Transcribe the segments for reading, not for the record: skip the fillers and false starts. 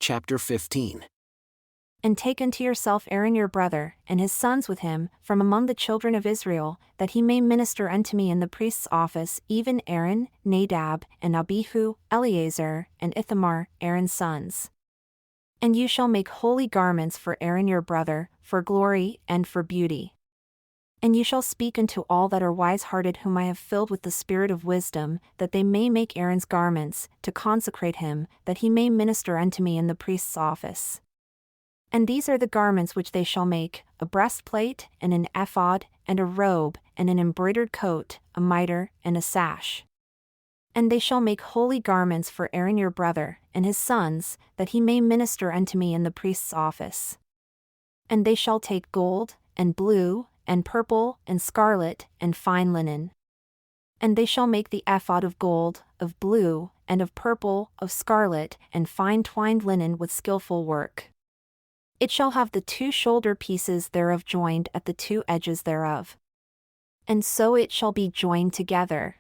chapter 15. And take unto yourself Aaron your brother, and his sons with him, from among the children of Israel, that he may minister unto me in the priest's office, even Aaron, Nadab, and Abihu, Eleazar, and Ithamar, Aaron's sons. And you shall make holy garments for Aaron your brother, for glory and for beauty. And you shall speak unto all that are wise-hearted whom I have filled with the spirit of wisdom, that they may make Aaron's garments, to consecrate him, that he may minister unto me in the priest's office. And these are the garments which they shall make: a breastplate, and an ephod, and a robe, and an embroidered coat, a mitre, and a sash. And they shall make holy garments for Aaron your brother, and his sons, that he may minister unto me in the priest's office. And they shall take gold, and blue, and purple, and scarlet, and fine linen. And they shall make the ephod of gold, of blue, and of purple, of scarlet, and fine twined linen with skillful work. It shall have the 2 shoulder pieces thereof joined at the 2 edges thereof. And so it shall be joined together.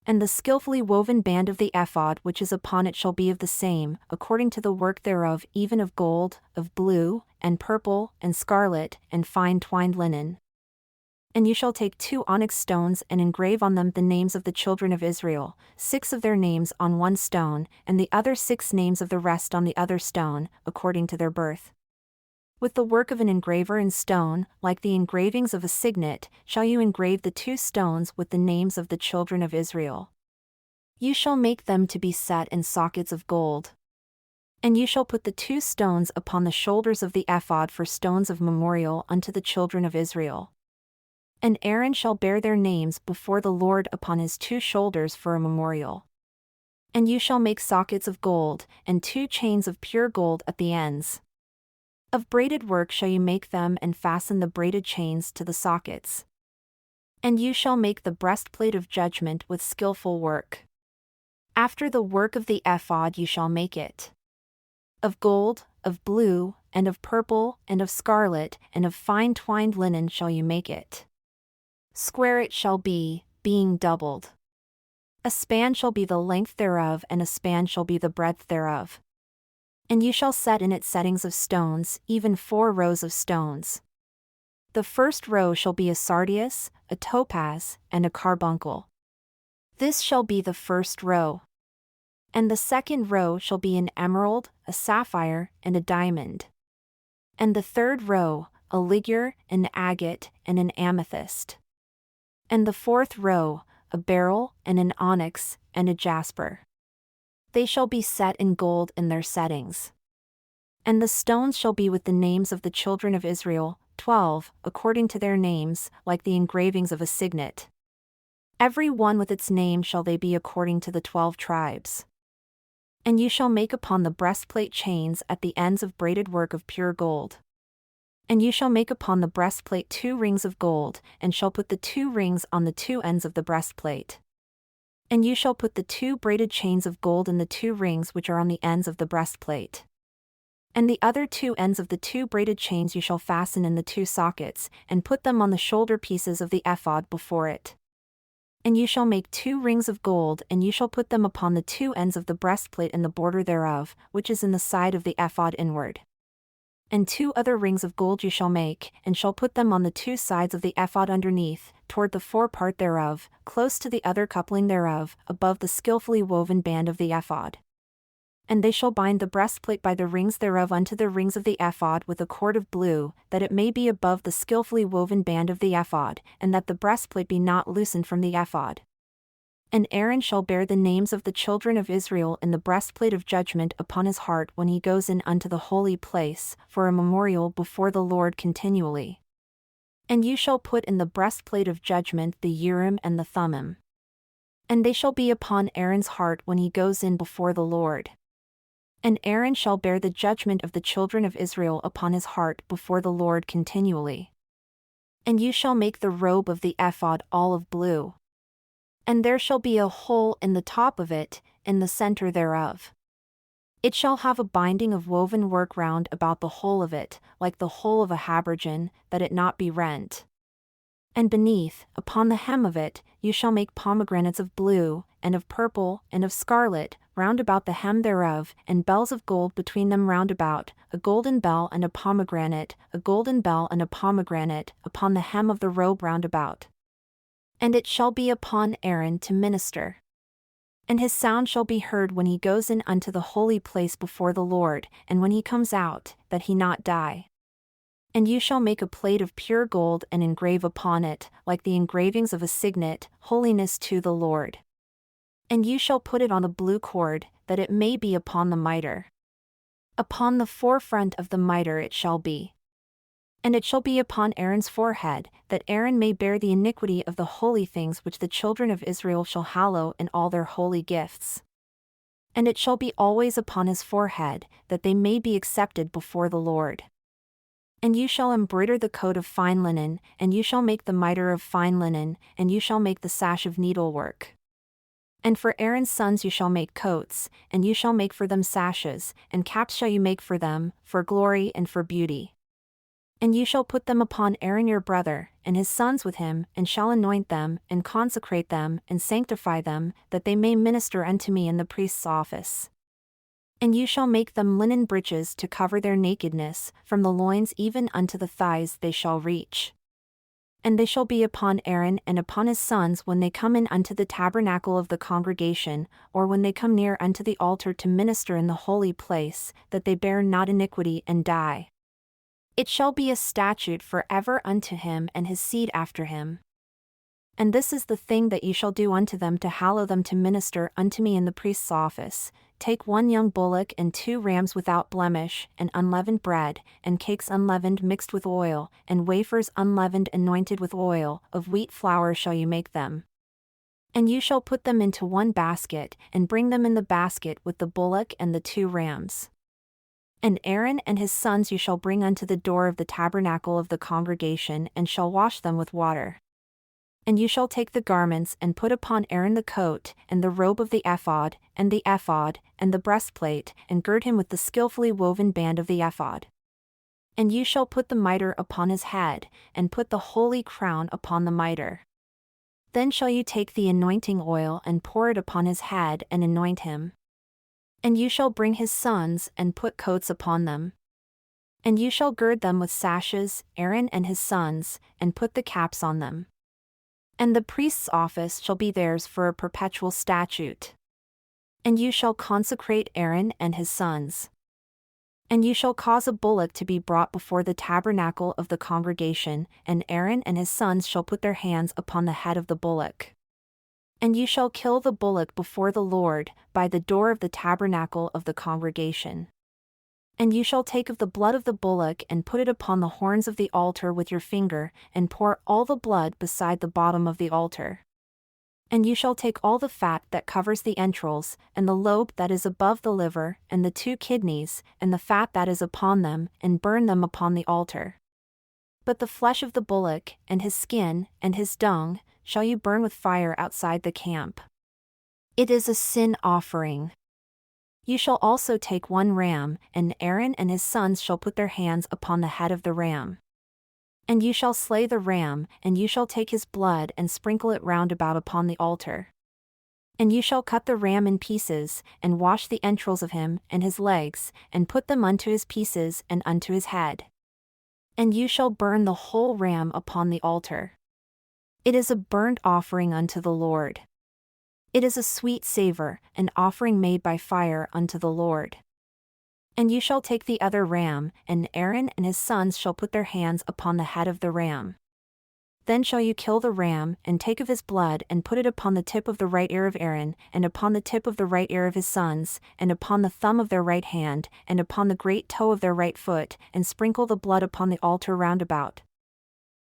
And the skillfully woven band of the ephod which is upon it shall be of the same, according to the work thereof, even of gold, of blue, and purple, and scarlet, and fine twined linen. And you shall take 2 onyx stones and engrave on them the names of the children of Israel, 6 of their names on one stone, and the other 6 names of the rest on the other stone, according to their birth. With the work of an engraver in stone, like the engravings of a signet, shall you engrave the 2 stones with the names of the children of Israel. You shall make them to be set in sockets of gold. And you shall put the 2 stones upon the shoulders of the ephod for stones of memorial unto the children of Israel. And Aaron shall bear their names before the Lord upon his 2 shoulders for a memorial. And you shall make sockets of gold, and 2 chains of pure gold at the ends. Of braided work shall you make them, and fasten the braided chains to the sockets. And you shall make the breastplate of judgment with skillful work. After the work of the ephod you shall make it. Of gold, of blue, and of purple, and of scarlet, and of fine twined linen shall you make it. Square it shall be, being doubled. A span shall be the length thereof, and a span shall be the breadth thereof. And you shall set in it settings of stones, even 4 rows of stones. The first row shall be a sardius, a topaz, and a carbuncle. This shall be the first row. And the second row shall be an emerald, a sapphire, and a diamond. And the third row, a ligure, an agate, and an amethyst. And the 4th row, a beryl, and an onyx, and a jasper. They shall be set in gold in their settings. And the stones shall be with the names of the children of Israel, 12, according to their names, like the engravings of a signet. Every one with its name shall they be according to the 12 tribes. And you shall make upon the breastplate chains at the ends of braided work of pure gold. And you shall make upon the breastplate 2 rings of gold, and shall put the 2 rings on the 2 ends of the breastplate. And you shall put the 2 braided chains of gold in the 2 rings which are on the ends of the breastplate. And the other 2 ends of the 2 braided chains you shall fasten in the 2 sockets, and put them on the shoulder pieces of the ephod before it. And you shall make 2 rings of gold, and you shall put them upon the 2 ends of the breastplate in the border thereof, which is in the side of the ephod inward. And 2 other rings of gold you shall make, and shall put them on the 2 sides of the ephod underneath, toward the forepart thereof, close to the other coupling thereof, above the skillfully woven band of the ephod. And they shall bind the breastplate by the rings thereof unto the rings of the ephod with a cord of blue, that it may be above the skillfully woven band of the ephod, and that the breastplate be not loosened from the ephod. And Aaron shall bear the names of the children of Israel in the breastplate of judgment upon his heart when he goes in unto the holy place, for a memorial before the Lord continually. And you shall put in the breastplate of judgment the Urim and the Thummim. And they shall be upon Aaron's heart when he goes in before the Lord. And Aaron shall bear the judgment of the children of Israel upon his heart before the Lord continually. And you shall make the robe of the ephod all of blue. And there shall be a hole in the top of it, in the center thereof. It shall have a binding of woven work round about the whole of it, like the whole of a habergeon, that it not be rent. And beneath, upon the hem of it, you shall make pomegranates of blue, and of purple, and of scarlet, round about the hem thereof, and bells of gold between them round about, a golden bell and a pomegranate, a golden bell and a pomegranate, upon the hem of the robe round about. And it shall be upon Aaron to minister. And his sound shall be heard when he goes in unto the holy place before the Lord, and when he comes out, that he not die. And you shall make a plate of pure gold and engrave upon it, like the engravings of a signet, holiness to the Lord. And you shall put it on a blue cord, that it may be upon the mitre. Upon the forefront of the mitre it shall be. And it shall be upon Aaron's forehead, that Aaron may bear the iniquity of the holy things which the children of Israel shall hallow in all their holy gifts. And it shall be always upon his forehead, that they may be accepted before the Lord. And you shall embroider the coat of fine linen, and you shall make the mitre of fine linen, and you shall make the sash of needlework. And for Aaron's sons you shall make coats, and you shall make for them sashes, and caps shall you make for them, for glory and for beauty. And you shall put them upon Aaron your brother, and his sons with him, and shall anoint them, and consecrate them, and sanctify them, that they may minister unto me in the priest's office. And you shall make them linen breeches to cover their nakedness, from the loins even unto the thighs they shall reach. And they shall be upon Aaron and upon his sons when they come in unto the tabernacle of the congregation, or when they come near unto the altar to minister in the holy place, that they bear not iniquity and die. It shall be a statute forever unto him and his seed after him. And this is the thing that ye shall do unto them to hallow them to minister unto me in the priest's office: take 1 young bullock and 2 rams without blemish, and unleavened bread, and cakes unleavened mixed with oil, and wafers unleavened anointed with oil, of wheat flour shall you make them. And you shall put them into 1 basket, and bring them in the basket with the bullock and the 2 rams. And Aaron and his sons you shall bring unto the door of the tabernacle of the congregation, and shall wash them with water. And you shall take the garments and put upon Aaron the coat, and the robe of the ephod, and the breastplate, and gird him with the skillfully woven band of the ephod. And you shall put the mitre upon his head, and put the holy crown upon the mitre. Then shall you take the anointing oil and pour it upon his head and anoint him. And you shall bring his sons and put coats upon them. And you shall gird them with sashes, Aaron and his sons, and put the caps on them. And the priest's office shall be theirs for a perpetual statute. And you shall consecrate Aaron and his sons. And you shall cause a bullock to be brought before the tabernacle of the congregation, and Aaron and his sons shall put their hands upon the head of the bullock. And you shall kill the bullock before the Lord, by the door of the tabernacle of the congregation. And you shall take of the blood of the bullock and put it upon the horns of the altar with your finger, and pour all the blood beside the bottom of the altar. And you shall take all the fat that covers the entrails, and the lobe that is above the liver, and the 2 kidneys, and the fat that is upon them, and burn them upon the altar. But the flesh of the bullock, and his skin, and his dung, shall you burn with fire outside the camp. It is a sin offering. You shall also take 1 ram, and Aaron and his sons shall put their hands upon the head of the ram. And you shall slay the ram, and you shall take his blood and sprinkle it round about upon the altar. And you shall cut the ram in pieces, and wash the entrails of him, and his legs, and put them unto his pieces and unto his head. And you shall burn the whole ram upon the altar. It is a burnt offering unto the Lord. It is a sweet savor, an offering made by fire unto the Lord. And you shall take the other ram, and Aaron and his sons shall put their hands upon the head of the ram. Then shall you kill the ram, and take of his blood and put it upon the tip of the right ear of Aaron, and upon the tip of the right ear of his sons, and upon the thumb of their right hand, and upon the great toe of their right foot, and sprinkle the blood upon the altar round about.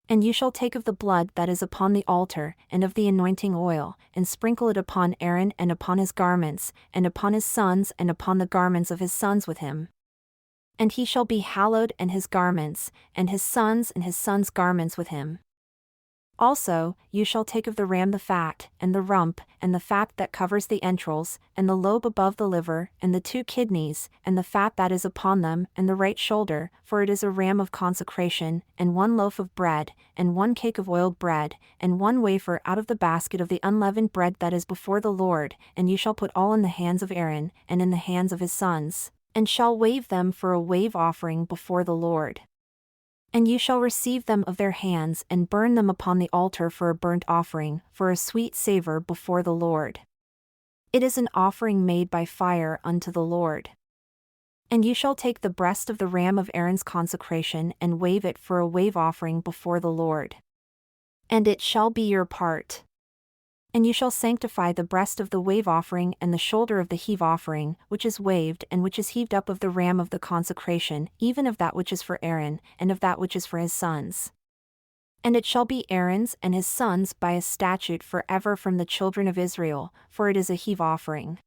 And you shall take of the blood that is upon the altar, and of the anointing oil, and sprinkle it upon Aaron and upon his garments, and upon his sons and upon the garments of his sons with him. And he shall be hallowed, and his garments, and his sons' garments with him. Also, you shall take of the ram the fat, and the rump, and the fat that covers the entrails, and the lobe above the liver, and the 2 kidneys, and the fat that is upon them, and the right shoulder, for it is a ram of consecration, and 1 loaf of bread, and 1 cake of oiled bread, and 1 wafer out of the basket of the unleavened bread that is before the Lord, and you shall put all in the hands of Aaron, and in the hands of his sons, and shall wave them for a wave offering before the Lord. And you shall receive them of their hands and burn them upon the altar for a burnt offering, for a sweet savor before the Lord. It is an offering made by fire unto the Lord. And you shall take the breast of the ram of Aaron's consecration and wave it for a wave offering before the Lord. And it shall be your part. And you shall sanctify the breast of the wave offering and the shoulder of the heave offering, which is waved and which is heaved up of the ram of the consecration, even of that which is for Aaron, and of that which is for his sons. And it shall be Aaron's and his sons by a statute forever from the children of Israel, for it is a heave offering.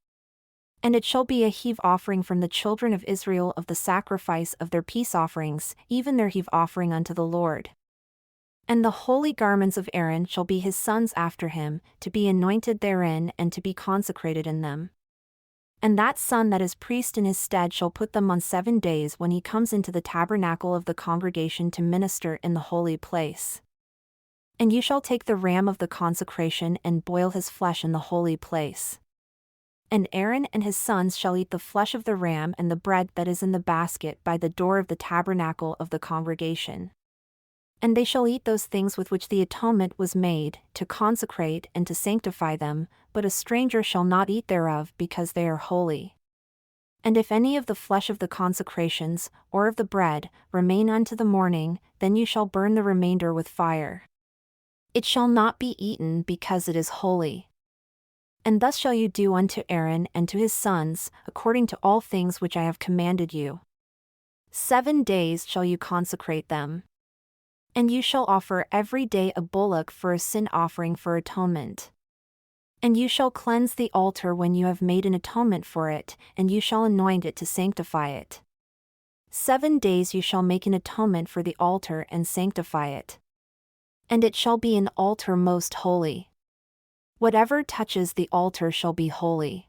And it shall be a heave offering from the children of Israel of the sacrifice of their peace offerings, even their heave offering unto the Lord. And the holy garments of Aaron shall be his sons after him, to be anointed therein and to be consecrated in them. And that son that is priest in his stead shall put them on 7 days when he comes into the tabernacle of the congregation to minister in the holy place. And you shall take the ram of the consecration and boil his flesh in the holy place. And Aaron and his sons shall eat the flesh of the ram and the bread that is in the basket by the door of the tabernacle of the congregation. And they shall eat those things with which the atonement was made, to consecrate and to sanctify them, but a stranger shall not eat thereof because they are holy. And if any of the flesh of the consecrations, or of the bread, remain unto the morning, then you shall burn the remainder with fire. It shall not be eaten because it is holy. And thus shall you do unto Aaron and to his sons, according to all things which I have commanded you. 7 days shall you consecrate them. And you shall offer every day a bullock for a sin offering for atonement. And you shall cleanse the altar when you have made an atonement for it, and you shall anoint it to sanctify it. 7 days you shall make an atonement for the altar and sanctify it. And it shall be an altar most holy. Whatever touches the altar shall be holy.